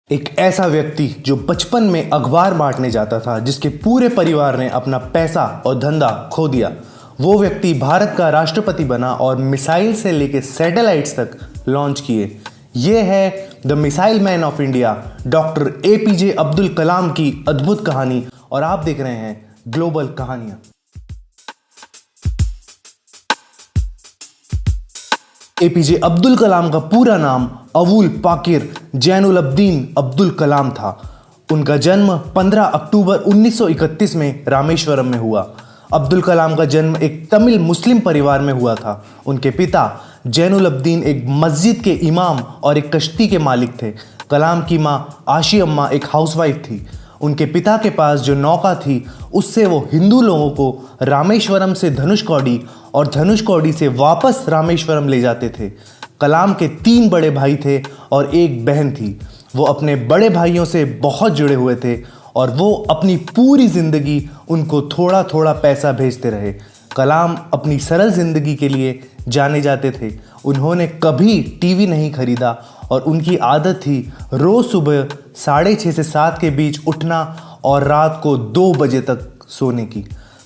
एक ऐसा व्यक्ति जो बचपन में अखबार बांटने जाता था, जिसके पूरे परिवार ने अपना पैसा और धंधा खो दिया, वो व्यक्ति भारत का राष्ट्रपति बना और मिसाइल से लेकर सैटेलाइट्स तक लॉन्च किए। ये है the missile man of India, doctor APJ Abdul Kalam की अद्भुत कहानी, और आप देख रहे हैं ग्लोबल कहानियां। एपीजे अब्दुल कलाम का पूरा नाम अवुल पाकिर जैनुलब्दीन अब्दुल कलाम था। उनका जन्म 15 अक्टूबर 1931 में रामेश्वरम में हुआ। अब्दुल कलाम का जन्म एक तमिल मुस्लिम परिवार में हुआ था। उनके पिता जैनुलब्दीन एक मस्जिद के इमाम और एक कश्ती के मालिक थे। कलाम की माँ आशी अम्मा एक हाउसवाइफ थी। उनके पिता के पास जो नौका थी, उससे वो हिंदू लोगों को रामेश्वरम से धनुषकोडी और धनुषकोडी से वापस रामेश्वरम ले जाते थे। कलाम के 3 बड़े भाई थे और एक बहन थी। वो अपने बड़े भाइयों से बहुत जुड़े हुए थे और वो अपनी पूरी ज़िंदगी उनको थोड़ा थोड़ा पैसा भेजते रहे। कलाम अपनी सरल ज़िंदगी के लिए जाने जाते थे। उन्होंने कभी टीवी नहीं खरीदा और उनकी आदत थी रोज़ सुबह 6:30 से 7 के बीच उठना और रात को 2 बजे तक सोने की।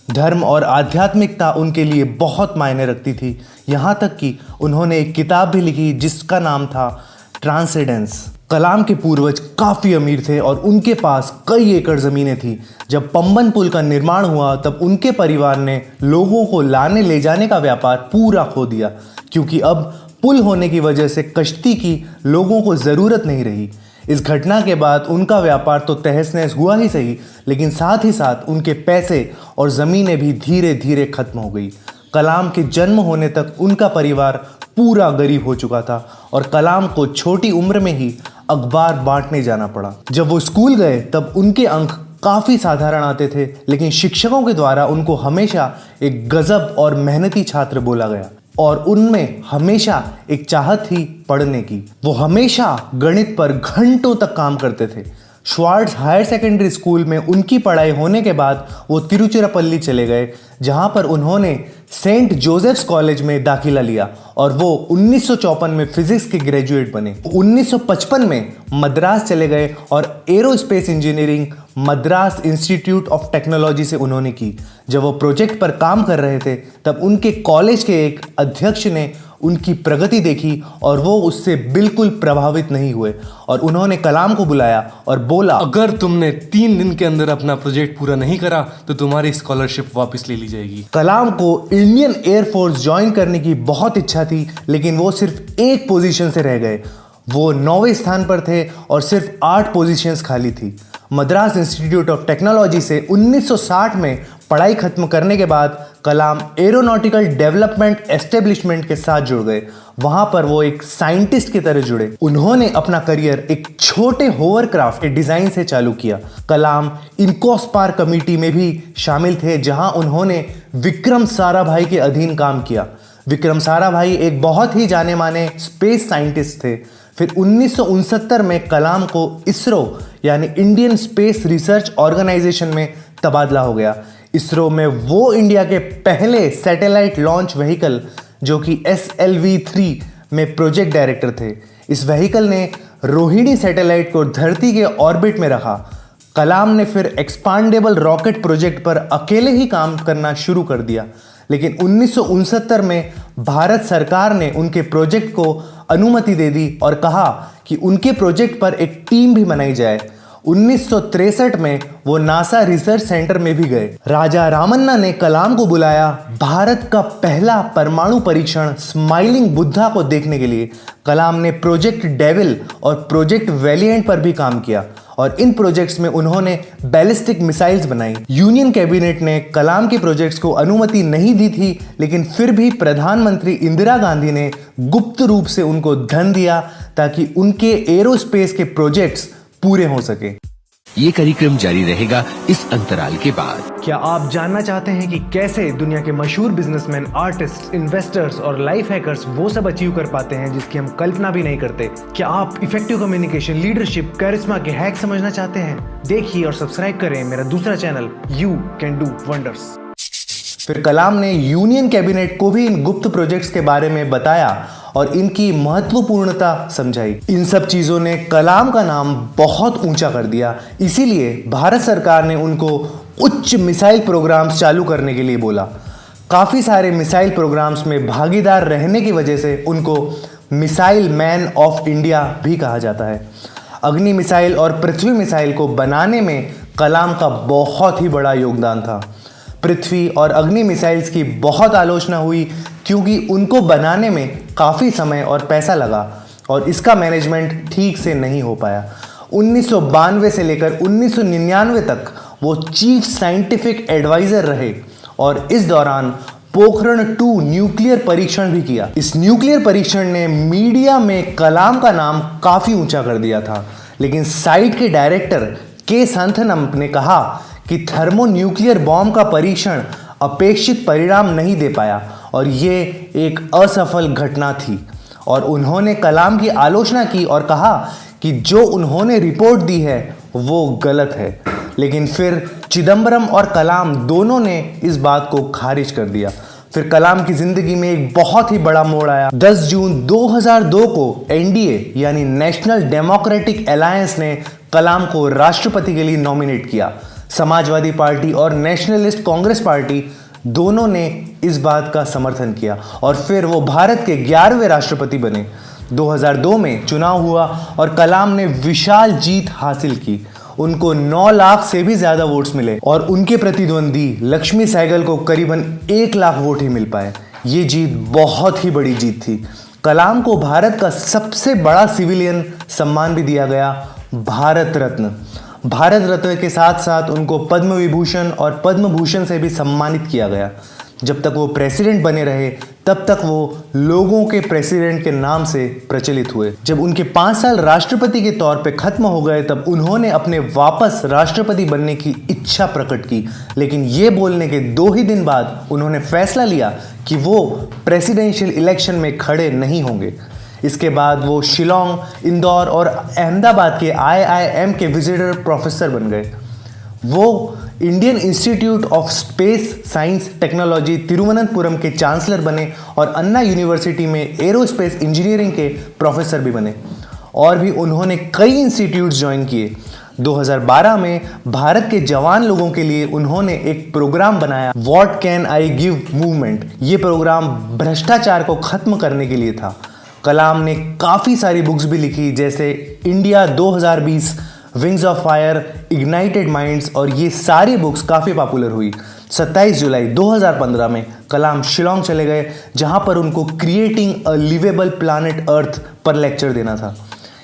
धर्म और आध्यात्मिकता उनके लिए बहुत मायने रखती थी। यहाँ तक कि उन्होंने एक किताब भी लिखी जिसका नाम था ट्रांसेंडेंस। कलाम के पूर्वज काफ़ी अमीर थे और उनके पास कई एकड़ ज़मीनें थी। जब पंबन पुल का निर्माण हुआ तब उनके परिवार ने लोगों को लाने ले जाने का व्यापार पूरा खो दिया, क्योंकि अब पुल होने की वजह से कश्ती की लोगों को ज़रूरत नहीं रही। इस घटना के बाद उनका व्यापार तो तहस नहस हुआ ही सही, लेकिन साथ ही साथ उनके पैसे और ज़मीनें भी धीरे धीरे खत्म हो गई। कलाम के जन्म होने तक उनका परिवार पूरा गरीब हो चुका था और कलाम को छोटी उम्र में ही अखबार बांटने जाना पड़ा। जब वो स्कूल गए तब उनके अंक काफ़ी साधारण आते थे, लेकिन शिक्षकों के द्वारा उनको हमेशा एक गजब और मेहनती छात्र बोला गया और उनमें हमेशा एक चाहत थी पढ़ने की। वो हमेशा गणित पर घंटों तक काम करते थे। श्वार्ट्ज हायर सेकेंडरी स्कूल में उनकी पढ़ाई होने के बाद वो तिरुचिरापल्ली चले गए, जहां पर उन्होंने सेंट जोसेफ्स कॉलेज में दाखिला लिया और वो 1954 में फिजिक्स के ग्रेजुएट बने। 1955 में मद्रास चले गए और aerospace engineering Madras institute of technology से उन्होंने की। जब वो प्रोजेक्ट पर काम कर रहे थे तब उनके कॉलेज के एक अध्यक्ष ने उनकी प्रगति देखी और वो उससे बिल्कुल प्रभावित नहीं हुए और उन्होंने कलाम को बुलाया और बोला, अगर तुमने 3 दिन के अंदर अपना प्रोजेक्ट पूरा नहीं करा तो तुम्हारी स्कॉलरशिप वापस ले ली जाएगी। कलाम को इंडियन एयरफोर्स ज्वाइन करने की बहुत इच्छा थी, लेकिन वो सिर्फ एक पोजीशन से रह गए। वो 9वें स्थान पर थे और सिर्फ 8 पोजीशंस खाली थी। मद्रास इंस्टीट्यूट ऑफ टेक्नोलॉजी से 1960 में पढ़ाई खत्म करने के बाद कलाम एरोनॉटिकल डेवलपमेंट एस्टेब्लिशमेंट के साथ जुड़ गए। वहां पर वो एक साइंटिस्ट की तरह जुड़े। उन्होंने अपना करियर एक छोटे होवरक्राफ्ट के डिजाइन से चालू किया। कलाम इनकोस्पार कमेटी में भी शामिल थे, जहां उन्होंने विक्रम साराभाई के अधीन काम किया। विक्रम साराभाई एक बहुत ही जाने माने स्पेस साइंटिस्ट थे। फिर 1969 में कलाम को इसरो यानी इंडियन स्पेस रिसर्च ऑर्गेनाइजेशन में तबादला हो गया। इसरो में वो इंडिया के पहले सैटेलाइट लॉन्च व्हीकल जो कि SLV-3 में प्रोजेक्ट डायरेक्टर थे। इस व्हीकल ने रोहिणी सैटेलाइट को धरती के ऑर्बिट में रखा। कलाम ने फिर एक्सपांडेबल रॉकेट प्रोजेक्ट पर अकेले ही काम करना शुरू कर दिया, लेकिन 1969 में भारत सरकार ने उनके प्रोजेक्ट को अनुमति दे दी और कहा कि उनके प्रोजेक्ट पर एक टीम भी बनाई जाए। 1963 में वो नासा रिसर्च सेंटर में भी गए। राजा रामन्ना ने कलाम को बुलाया भारत का पहला परमाणु परीक्षण स्माइलिंग बुद्धा को देखने के लिए। कलाम ने प्रोजेक्ट डेविल और प्रोजेक्ट वैलिएंट पर भी काम किया और इन प्रोजेक्ट्स में उन्होंने बैलिस्टिक मिसाइल्स बनाई। यूनियन कैबिनेट ने कलाम के प्रोजेक्ट्स को अनुमति नहीं दी थी, लेकिन फिर भी प्रधानमंत्री इंदिरा गांधी ने गुप्त रूप से उनको धन दिया ताकि उनके एरोस्पेस के प्रोजेक्ट्स पूरे हो सके। ये कार्यक्रम जारी रहेगा इस अंतराल के बाद। क्या आप जानना चाहते हैं कि कैसे दुनिया के मशहूर बिजनेसमैन, आर्टिस्ट, इन्वेस्टर्स और लाइफ हैकर्स वो सब अचीव कर पाते हैं जिसकी हम कल्पना भी नहीं करते? क्या आप इफेक्टिव कम्युनिकेशन, लीडरशिप, कैरिस्मा के हैक समझना चाहते हैं? देखिए और सब्सक्राइब करें मेरा दूसरा channel you can do wonders. फिर कलाम ने यूनियन कैबिनेट को भी इन गुप्त प्रोजेक्ट्स के बारे में बताया और इनकी महत्वपूर्णता समझाई। इन सब चीज़ों ने कलाम का नाम बहुत ऊंचा कर दिया। इसीलिए भारत सरकार ने उनको उच्च मिसाइल प्रोग्राम्स चालू करने के लिए बोला। काफ़ी सारे मिसाइल प्रोग्राम्स में भागीदार रहने की वजह से उनको मिसाइल मैन ऑफ इंडिया भी कहा जाता है। अग्नि मिसाइल और पृथ्वी मिसाइल को बनाने में कलाम का बहुत ही बड़ा योगदान था। पृथ्वी और अग्नि मिसाइल्स की बहुत आलोचना हुई क्योंकि उनको बनाने में काफ़ी समय और पैसा लगा और इसका मैनेजमेंट ठीक से नहीं हो पाया। 1992 से लेकर 1999 तक वो चीफ साइंटिफिक एडवाइज़र रहे और इस दौरान पोखरण 2 न्यूक्लियर परीक्षण भी किया। इस न्यूक्लियर परीक्षण ने मीडिया में कलाम का नाम काफ़ी ऊंचा कर दिया था, लेकिन साइट के डायरेक्टर के संथनम ने कहा कि थर्मोन्यूक्लियर बॉम्ब का परीक्षण अपेक्षित परिणाम नहीं दे पाया और ये एक असफल घटना थी और उन्होंने कलाम की आलोचना की और कहा कि जो उन्होंने रिपोर्ट दी है वो गलत है। लेकिन फिर चिदम्बरम और कलाम दोनों ने इस बात को खारिज कर दिया। फिर कलाम की जिंदगी में एक बहुत ही बड़ा मोड़ आया। 10 जून 2002 को एनडीए यानी नेशनल डेमोक्रेटिक अलायंस ने कलाम को राष्ट्रपति के लिए नॉमिनेट किया। समाजवादी पार्टी और नेशनलिस्ट कांग्रेस पार्टी दोनों ने इस बात का समर्थन किया और फिर वो भारत के 11वें राष्ट्रपति बने। 2002 में चुनाव हुआ और कलाम ने विशाल जीत हासिल की। उनको 9 लाख से भी ज्यादा वोट्स मिले और उनके प्रतिद्वंदी लक्ष्मी सहगल को करीबन 1 लाख वोट ही मिल पाए। ये जीत बहुत ही बड़ी जीत थी। कलाम को भारत का सबसे बड़ा सिविलियन सम्मान भी दिया गया, भारत रत्न। भारत रत्न के साथ साथ उनको पद्म विभूषण और पद्म भूषण से भी सम्मानित किया गया। जब तक वो प्रेसिडेंट बने रहे तब तक वो लोगों के प्रेसिडेंट के नाम से प्रचलित हुए। जब उनके 5 साल राष्ट्रपति के तौर पे खत्म हो गए तब उन्होंने अपने वापस राष्ट्रपति बनने की इच्छा प्रकट की, लेकिन ये बोलने के 2 ही दिन बाद उन्होंने फैसला लिया कि वो प्रेसिडेंशियल इलेक्शन में खड़े नहीं होंगे। इसके बाद वो शिलोंग, इंदौर और अहमदाबाद के IIM के विजिटर प्रोफेसर बन गए। वो Indian institute of space science technology Thiruvananthapuram के चांसलर बने और अन्ना यूनिवर्सिटी में एरोस्पेस इंजीनियरिंग के प्रोफेसर भी बने और भी उन्होंने कई इंस्टीट्यूट्स ज्वाइन किए। 2012 में भारत के जवान लोगों के लिए उन्होंने एक प्रोग्राम बनाया, what can I give movement. ये प्रोग्राम भ्रष्टाचार को खत्म करने के लिए था। कलाम ने काफ़ी सारी बुक्स भी लिखी जैसे India 2020, wings of fire, ignited minds और ये सारी बुक्स काफ़ी पॉपुलर हुई। 27 जुलाई 2015 में कलाम शिलोंग चले गए जहां पर उनको क्रिएटिंग अ लिवेबल प्लानट अर्थ पर लेक्चर देना था।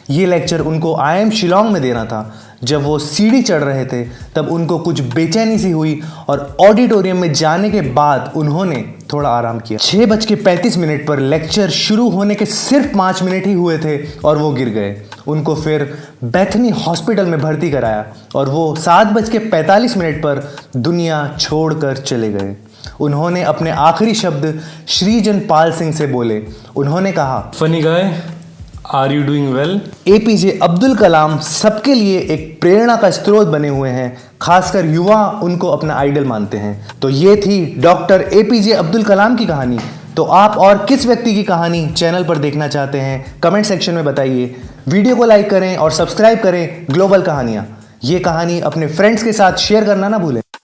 ये लेक्चर उनको IIM शिलोंग में देना था। जब वो सीढ़ी चढ़ रहे थे तब उनको कुछ बेचैनी सी हुई और ऑडिटोरियम में जाने के बाद उन्होंने थोड़ा आराम किया। 6:35 पर लेक्चर शुरू होने के सिर्फ 5 मिनट ही हुए थे और वो गिर गए। उनको फिर बेथनी हॉस्पिटल में भर्ती कराया और वो 7:45 पर दुनिया छोड़कर चले गए। उन्होंने अपने आखिरी शब्द श्रीजन पाल सिंह से बोले। उन्होंने कहा, funny guy, are you doing well? APJ Abdul Kalam सबके लिए एक प्रेरणा का स्रोत बने हुए हैं, खासकर युवा उनको अपना आइडल मानते हैं। तो ये थी डॉक्टर APJ अब्दुल कलाम की कहानी। तो आप और किस व्यक्ति की कहानी चैनल पर देखना चाहते हैं कमेंट सेक्शन में बताइए। वीडियो को लाइक करें और सब्सक्राइब करें ग्लोबल कहानियाँ। ये कहानी अपने फ्रेंड्स के साथ शेयर करना ना भूलें।